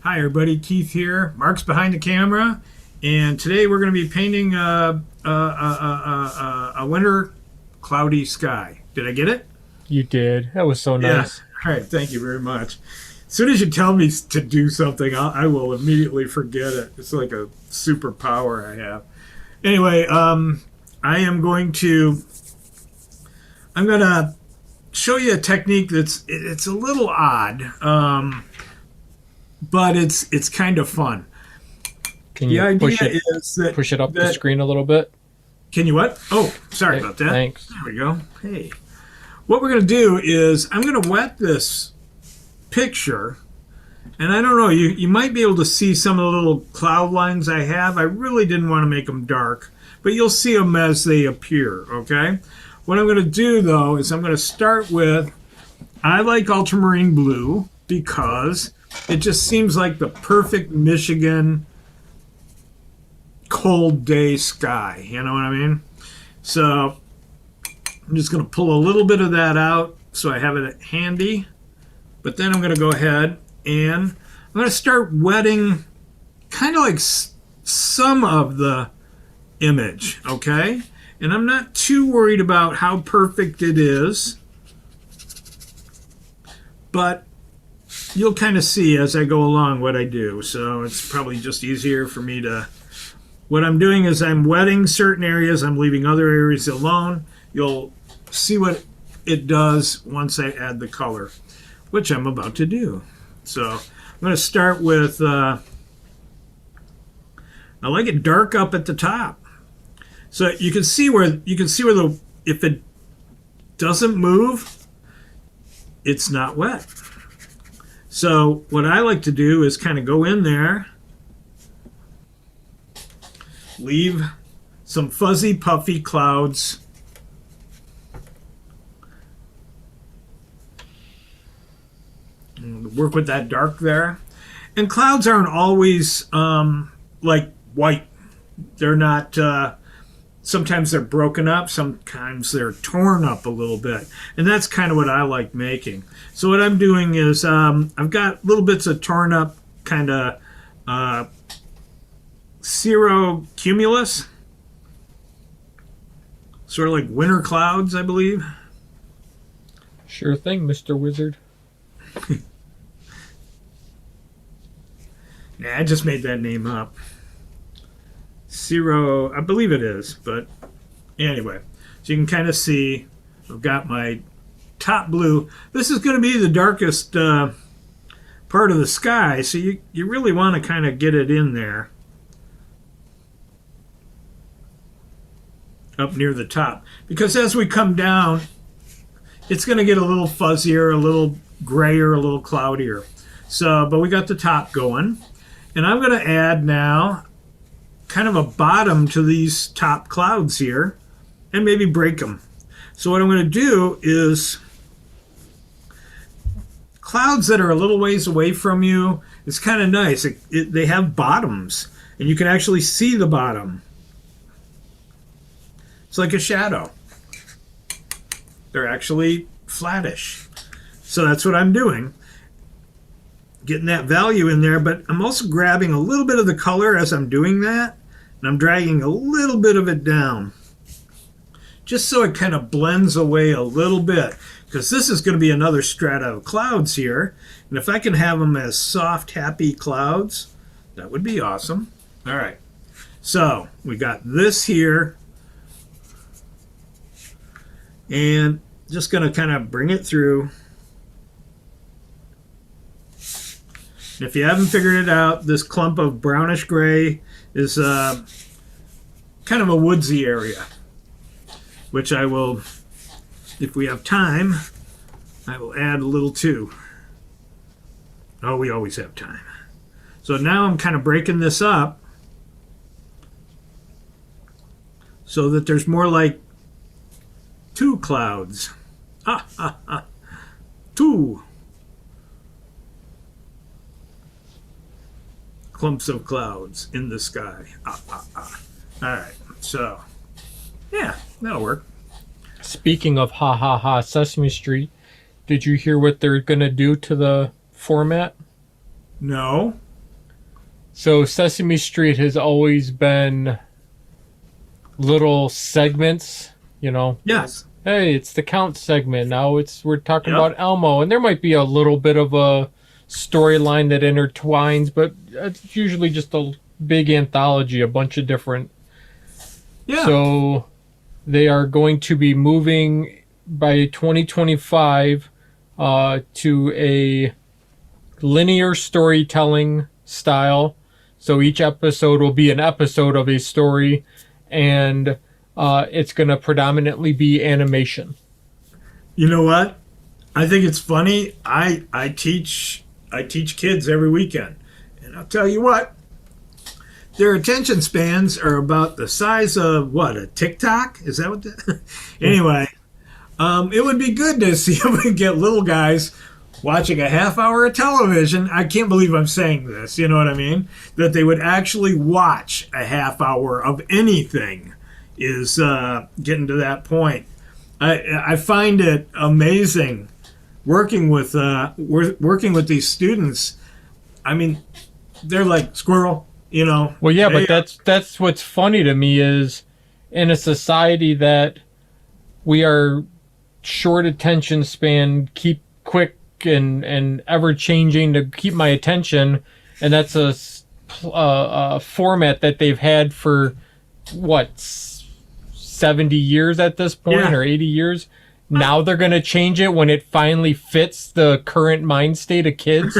Hi everybody, Keith here. Mark's behind the camera, and today we're going to be painting a winter cloudy sky. Did I get it? You did. That was so Yeah. nice. All right, thank you very much. As soon as you tell me to do something, I will immediately forget it. It's like a superpower I have. Anyway, I'm gonna show you a technique it's a little odd. But it's kind of fun. Can The you idea is that push it up the screen a little bit? Can you what? Oh, sorry Okay, about that. thanks. There we go. Hey, what we're gonna do is I'm gonna wet this picture, and I don't know. You might be able to see some of the little cloud lines I have. I really didn't want to make them dark, but you'll see them as they appear. Okay. What I'm gonna do though is I'm gonna start with. I like ultramarine blue because it just seems like the perfect Michigan cold day sky. You know what I mean? So I'm just going to pull a little bit of that out so I have it handy. But then I'm going to go ahead and I'm going to start wetting kind of like some of the image. Okay? And I'm not too worried about how perfect it is. But you'll kind of see as I go along what I do. So it's probably just easier for me to... What I'm doing is I'm wetting certain areas. I'm leaving other areas alone. You'll see what it does once I add the color, which I'm about to do. So I'm going to start with... I like it dark up at the top. So you can see where the... If it doesn't move, it's not wet. So what I like to do is kind of go in there, leave some fuzzy, puffy clouds. And work with that dark there. And clouds aren't always like white. They're not... sometimes they're broken up, sometimes they're torn up a little bit. And that's kind of what I like making. So what I'm doing is I've got little bits of torn up kind of cirrocumulus. Sort of like winter clouds, I believe. Sure thing, Mr. Wizard. Yeah, I just made that name up. I believe it is, but anyway, so you can kind of see I've got my top blue. This is going to be the darkest part of the sky, so you really want to kind of get it in there up near the top, because as we come down it's going to get a little fuzzier, a little grayer, a little cloudier. So, but we got the top going, and I'm going to add now kind of a bottom to these top clouds here and maybe break them. So what I'm going to do is clouds that are a little ways away from you, it's kind of nice. They have bottoms and you can actually see the bottom. It's like a shadow. They're actually flattish. So that's what I'm doing. Getting that value in there, but I'm also grabbing a little bit of the color as I'm doing that, and I'm dragging a little bit of it down just so it kind of blends away a little bit, because this is going to be another strata of clouds here, and if I can have them as soft, happy clouds, that would be awesome. All right, so we got this here, and just going to kind of bring it through. If you haven't figured it out, this clump of brownish gray is kind of a woodsy area, which I will, if we have time, I will add a little too. Oh, we always have time. So now I'm kind of breaking this up so that there's more like two clouds. Two clumps of clouds in the sky. All right, so yeah, that'll work. Speaking of ha ha ha Sesame Street, did you hear what they're gonna do to the format? No. So Sesame Street has always been little segments, you know. Yes. Hey, it's the count segment. Now we're talking Yep. about Elmo, and there might be a little bit of a storyline that intertwines, but it's usually just a big anthology, a bunch of different. Yeah. So they are going to be moving by 2025 to a linear storytelling style. So each episode will be an episode of a story, and it's going to predominantly be animation. You know what? I think it's funny. I teach kids every weekend, and I'll tell you what. Their attention spans are about the size of what, a TikTok? Is that what? Anyway, it would be good to see if we can get little guys watching a half hour of television. I can't believe I'm saying this. You know what I mean? That they would actually watch a half hour of anything is getting to that point. I find it amazing working with these students. I mean, they're like squirrel. You know. Well, yeah, but that's what's funny to me is in a society that we are short attention span, keep quick and ever changing to keep my attention, and that's a format that they've had for what 70 years at this point, or 80 years. Now they're going to change it when it finally fits the current mind state of kids.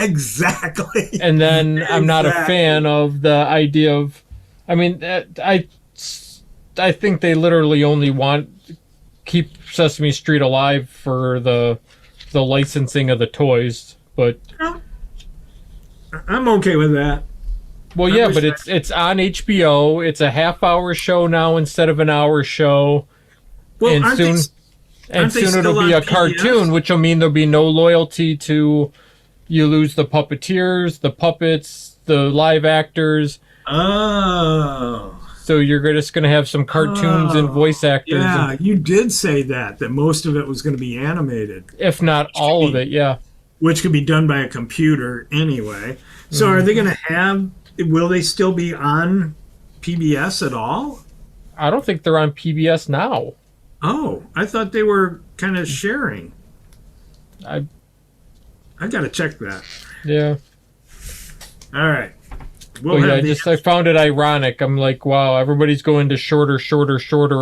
Exactly. And then I'm not a fan of the idea of, I mean, I think they literally only want keep Sesame Street alive for the licensing of the toys, but I'm okay with that. Well, yeah, but it's on HBO. It's a half-hour show now instead of an hour show. Well, and soon it'll be a cartoon, which will mean there'll be no loyalty to. You lose the puppeteers, the puppets, the live actors. Oh. So you're just going to have some cartoons and voice actors. Yeah, you did say that most of it was going to be animated. If not all of it, yeah. Which could be done by a computer anyway. So are they going to have, will they still be on PBS at all? I don't think they're on PBS now. Oh, I thought they were kind of sharing. I got to check that. Yeah. All right. I found it ironic. I'm like, wow, everybody's going to shorter,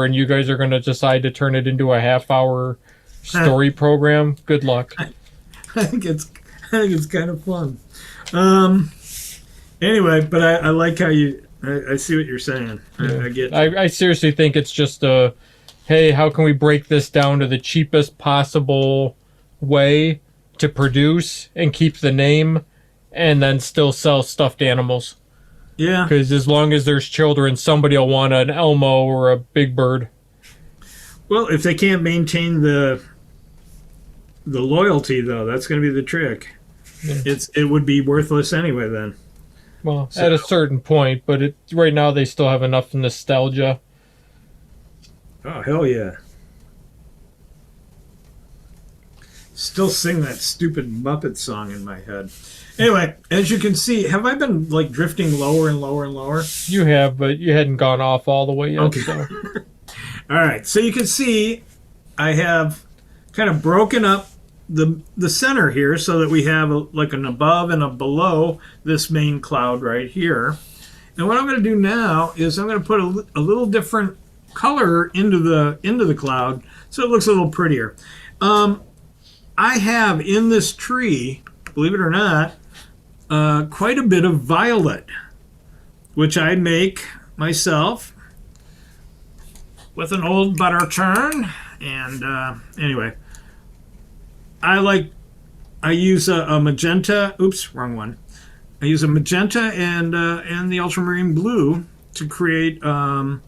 and you guys are going to decide to turn it into a half-hour story program. Good luck. I think it's kind of fun. Anyway, but I like how I see what you're saying. Yeah. I seriously think it's just hey, how can we break this down to the cheapest possible way to produce and keep the name and then still sell stuffed animals? Yeah. Because as long as there's children, somebody will want an Elmo or a Big Bird. Well, if they can't maintain the loyalty, though, that's going to be the trick. Yeah. It would be worthless anyway then. Well, at a certain point, but right now they still have enough nostalgia. Oh, hell yeah. Still sing that stupid Muppet song in my head. Anyway, as you can see, have I been like drifting lower and lower and lower? You have, but you hadn't gone off all the way yet. Okay. So. All right. So you can see I have kind of broken up the center here so that we have like an above and a below this main cloud right here. And what I'm going to do now is I'm going to put a little different color into the cloud so it looks a little prettier. I have in this tree, believe it or not, quite a bit of violet, which I make myself with an old butter churn. And anyway, I use a magenta. Oops, wrong one. I use a magenta and the ultramarine blue to create a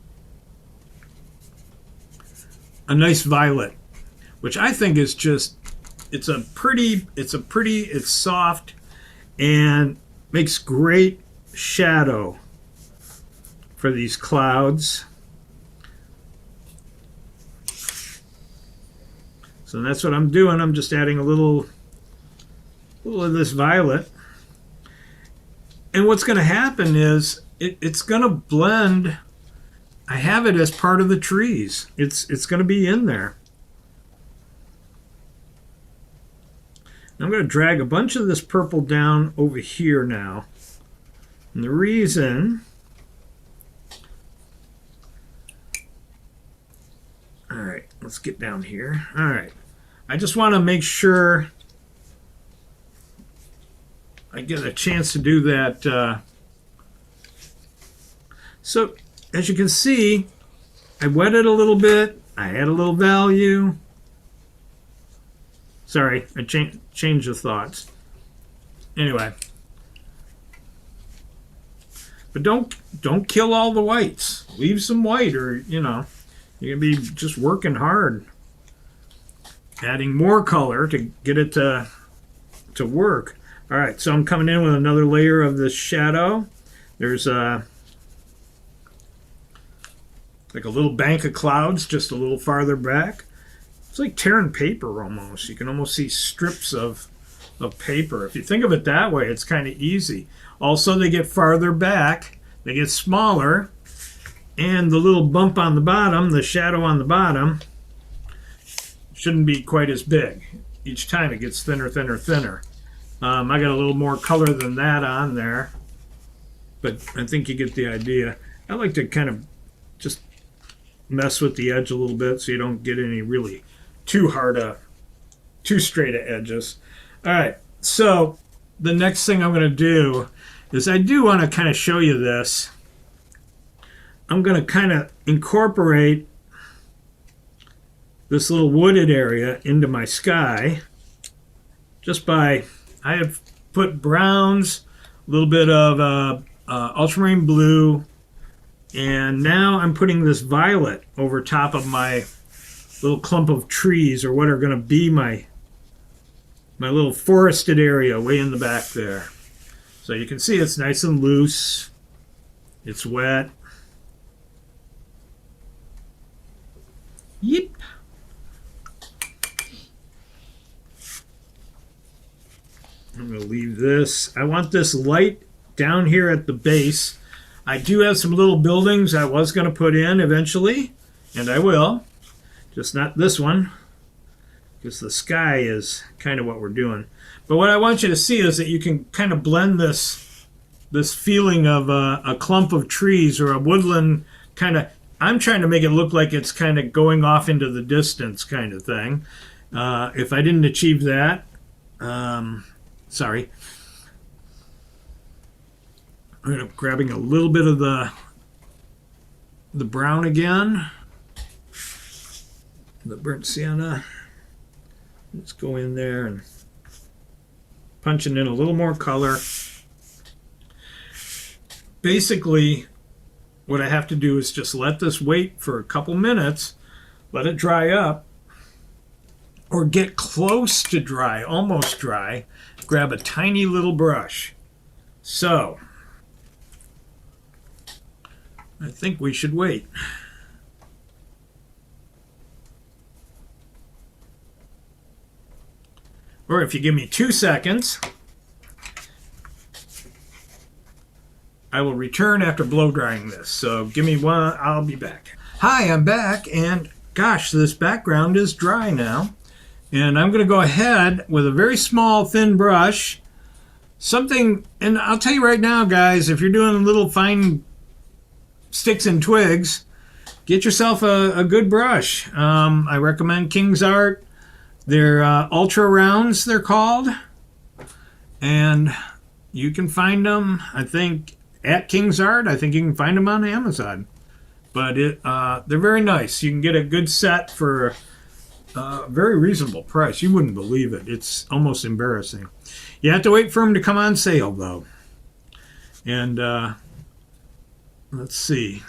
nice violet, which I think is just it's soft and makes great shadow for these clouds. So that's what I'm doing. I'm just adding a little a little of this violet. And what's going to happen is it's going to blend. I have it as part of the trees. It's going to be in there. I'm going to drag a bunch of this purple down over here now. And the reason... All right, let's get down here. All right. I just want to make sure I get a chance to do that. So, as you can see, I wet it a little bit. I add a little value. Sorry, I changed the thoughts. Anyway. But don't kill all the whites. Leave some white, or, you know, you're going to be just working hard. Adding more color to get it to work. All right, so I'm coming in with another layer of this shadow. There's like a little bank of clouds just a little farther back. It's like tearing paper almost. You can almost see strips of paper. If you think of it that way, it's kind of easy. Also, they get farther back. They get smaller. And the little bump on the bottom, the shadow on the bottom, shouldn't be quite as big. Each time it gets thinner, thinner, thinner. I got a little more color than that on there, but I think you get the idea. I like to kind of just mess with the edge a little bit so you don't get any really too straight edges. All right, so the next thing I'm going to do is I do want to kind of show you this. I'm going to kind of incorporate this little wooded area into my sky just by, I have put browns, a little bit of ultramarine blue, and now I'm putting this violet over top of my little clump of trees, or what are going to be my little forested area way in the back there. So you can see it's nice and loose. It's wet. Yep. I'm going to leave this. I want this light down here at the base. I do have some little buildings I was going to put in eventually, and I will. Just not this one, because the sky is kind of what we're doing. But what I want you to see is that you can kind of blend this feeling of a clump of trees or a woodland kind of. I'm trying to make it look like it's kind of going off into the distance kind of thing. If I didn't achieve that, sorry. I'm grabbing a little bit of the brown again. The burnt sienna. Let's go in there and punching in a little more color. Basically, what I have to do is just let this wait for a couple minutes, let it dry up, or get close to dry, almost dry. Grab a tiny little brush. So, I think we should wait. Or if you give me 2 seconds, I will return after blow drying this. So give me one, I'll be back. Hi, I'm back, and gosh, this background is dry now. And I'm going to go ahead with a very small, thin brush. Something, and I'll tell you right now, guys, if you're doing little fine sticks and twigs, get yourself a good brush. I recommend King's Art. They're ultra rounds, they're called. And you can find them, I think, at King's Art. I think you can find them on Amazon. But they're very nice. You can get a good set for a very reasonable price. You wouldn't believe it. It's almost embarrassing. You have to wait for them to come on sale, though. And let's see.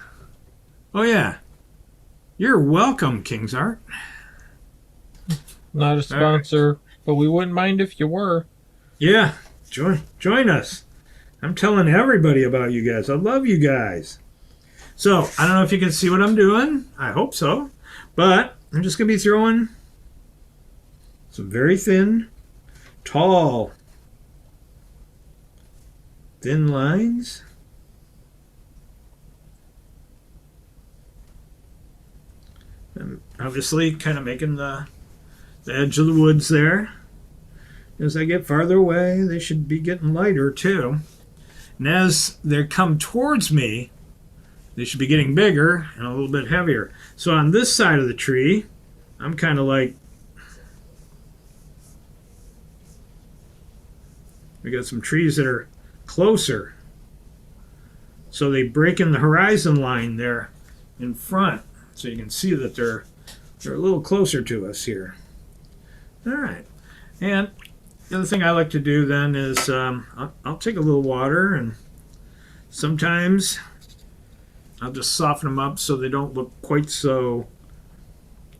Oh, yeah. You're welcome, King's Art. Not a sponsor, but we wouldn't mind if you were. Yeah, join us. I'm telling everybody about you guys. I love you guys. So, I don't know if you can see what I'm doing. I hope so. But I'm just going to be throwing some very thin, tall thin lines. And obviously kind of making the edge of the woods there. As I get farther away, they should be getting lighter too. And as they come towards me, they should be getting bigger and a little bit heavier. So on this side of the tree, I'm kind of like, we got some trees that are closer. So they break in the horizon line there in front. So you can see that they're a little closer to us here. All right. And the other thing I like to do then is I'll take a little water, and sometimes I'll just soften them up so they don't look quite so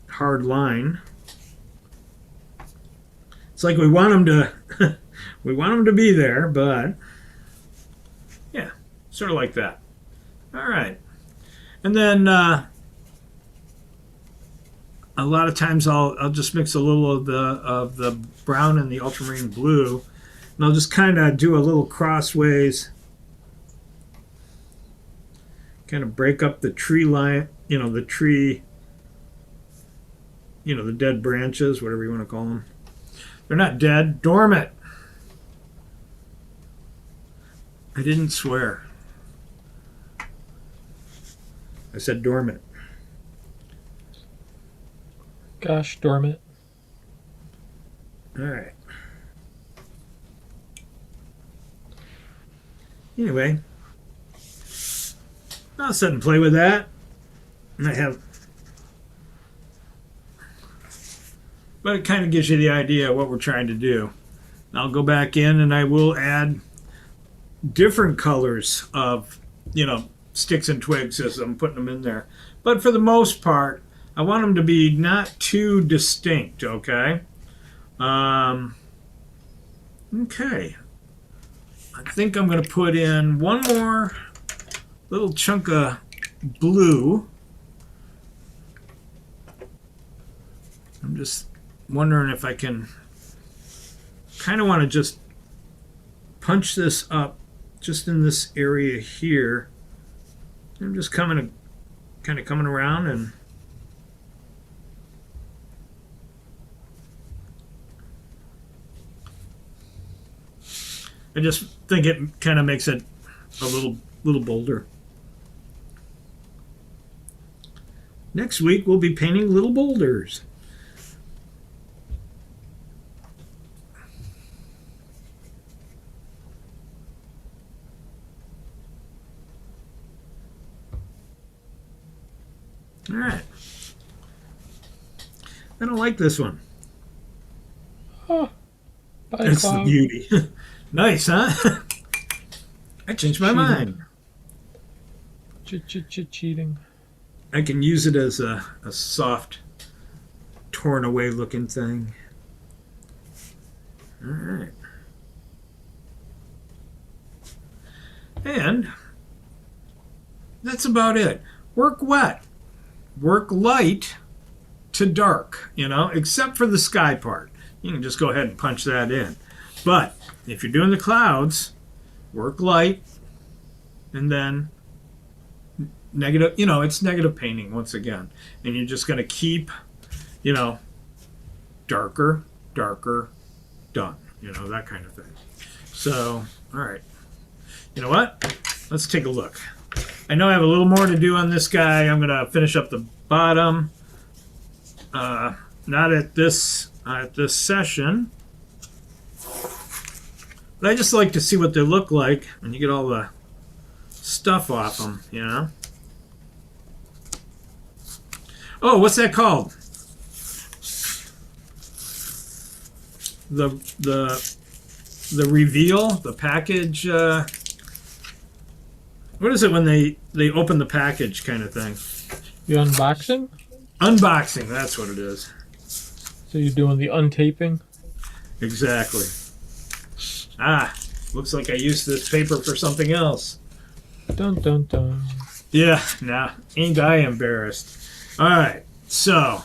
hard line. It's like we want them to we want them to be there, but yeah, sort of like that. All right. And then a lot of times I'll just mix a little of the brown and the ultramarine blue, and I'll just kind of do a little crossways, kind of break up the tree line, the tree, the dead branches, whatever you want to call them. They're not dead, dormant. I didn't swear. I said dormant. Gosh darn it. All right. Anyway, I'll sit and play with that. And but it kind of gives you the idea of what we're trying to do. And I'll go back in and I will add different colors of, sticks and twigs as I'm putting them in there. But for the most part, I want them to be not too distinct, okay? Okay. I think I'm going to put in one more little chunk of blue. I'm just wondering if I can kind of want to just punch this up just in this area here. I'm just kind of coming around, and I just think it kind of makes it a little bolder. Next week we'll be painting little boulders. All right. I don't like this one. Oh, that's the beauty. Nice, huh? I changed my mind. Cheating. I can use it as a soft, torn away looking thing. All right. And that's about it. Work wet. Work light to dark, except for the sky part. You can just go ahead and punch that in. But if you're doing the clouds, work light, and then negative, it's negative painting once again. And you're just going to keep, darker, done, that kind of thing. So, all right. You know what? Let's take a look. I know I have a little more to do on this guy. I'm going to finish up the bottom. Not at this session. But I just like to see what they look like when you get all the stuff off them, Oh, what's that called? The reveal, the package. What is it when they open the package kind of thing? The unboxing? Unboxing, that's what it is. So you're doing the untaping? Exactly. Looks like I used this paper for something else. Dun dun dun. Yeah, nah, ain't I embarrassed. All right, so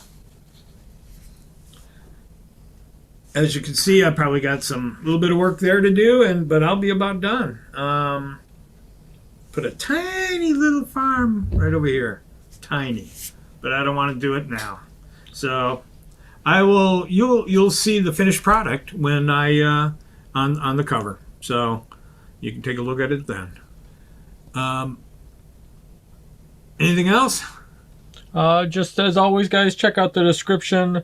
as you can see, I probably got some little bit of work there to do, but I'll be about done. Put a tiny little farm right over here, tiny, but I don't want to do it now. So I will. You'll see the finished product when I on the cover. So you can take a look at it then. Anything else? Just as always, guys, check out the description.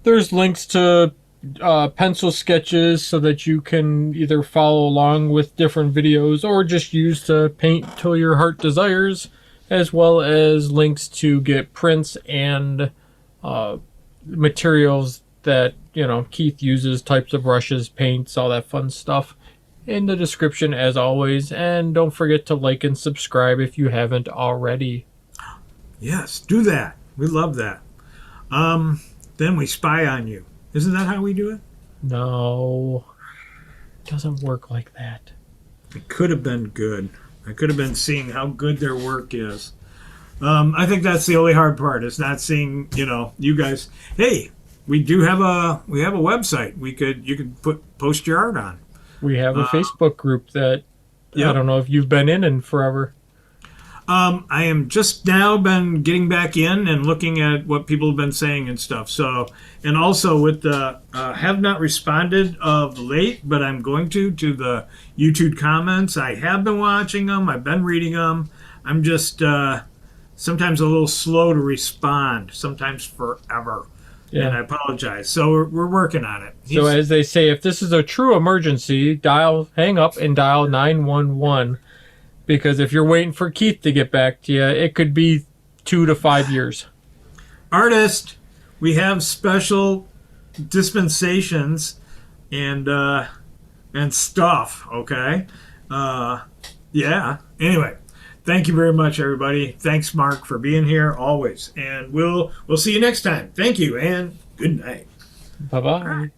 There's links to pencil sketches so that you can either follow along with different videos or just use to paint till your heart desires, as well as links to get prints and materials that, you know, Keith uses, types of brushes, paints, all that fun stuff in the description as always. And don't forget to like and subscribe if you haven't already. Yes, do that. We love that. Then we spy on you. Isn't that how we do it? No, it doesn't work like that. It could have been good. I could have been seeing how good their work is. I think that's the only hard part, is not seeing, you know, you guys. Hey, we have a website. You could post your art on. We have a Facebook group that Yep. I don't know if you've been in forever. I am just now been getting back in and looking at what people have been saying and stuff. So, and also with the have not responded of late, but I'm going to the YouTube comments. I have been watching them. I've been reading them. I'm just sometimes a little slow to respond. Sometimes forever. Yeah. And I apologize. So we're working on it. So as they say, if this is a true emergency, hang up and dial 911. Because if you're waiting for Keith to get back to you, it could be 2 to 5 years. Artist, we have special dispensations and stuff. Okay, yeah. Anyway, thank you very much, everybody. Thanks, Mark, for being here always, and we'll see you next time. Thank you and good night. Bye bye.